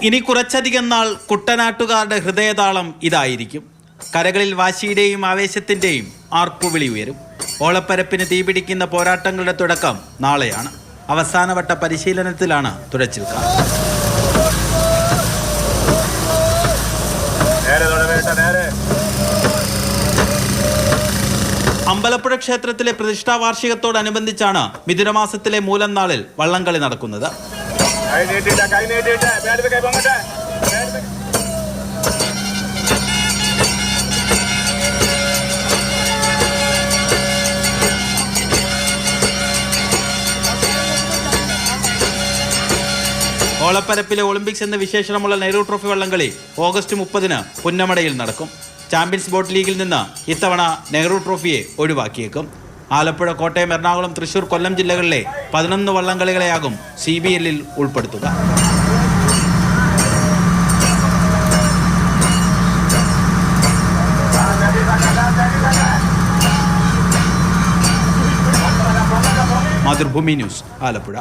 ഇനി കുറച്ചധികം നാൾ കുട്ടനാട്ടുകാരുടെ ഹൃദയതാളം ഇതായിരിക്കും. കരകളിൽ വാശിയുടെയും ആവേശത്തിൻ്റെയും ആർപ്പുവിളി ഉയരും. ഓളപ്പരപ്പിന് തീപിടിക്കുന്ന പോരാട്ടങ്ങളുടെ തുടക്കം നാളെയാണ്. അവസാനവട്ട പരിശീലനത്തിലാണ് തുഴച്ചിൽക്കാർ. അമ്പലപ്പുഴ ക്ഷേത്രത്തിലെ പ്രതിഷ്ഠാ വാർഷികത്തോടനുബന്ധിച്ചാണ് മിഥുനമാസത്തിലെ മൂലം നാളിൽ വള്ളംകളി നടക്കുന്നത്. ഓളപ്പരപ്പിലെ ഒളിമ്പിക്സ് എന്ന വിശേഷണമുള്ള നെഹ്റു ട്രോഫി വള്ളംകളി ഓഗസ്റ്റ് 30-ന് പുന്നമടയിൽ നടക്കും. ചാമ്പ്യൻസ് ബോട്ട് ലീഗിൽ നിന്ന് ഇത്തവണ നെഹ്റു ട്രോഫിയെ ഒഴിവാക്കിയേക്കും. ആലപ്പുഴ, കോട്ടയം, എറണാകുളം, തൃശൂർ, കൊല്ലം ജില്ലകളിലെ 11 വള്ളംകളികളെയാകും CBL-ൽ ഉൾപ്പെടുത്തുക. മാതൃഭൂമി ന്യൂസ്, ആലപ്പുഴ.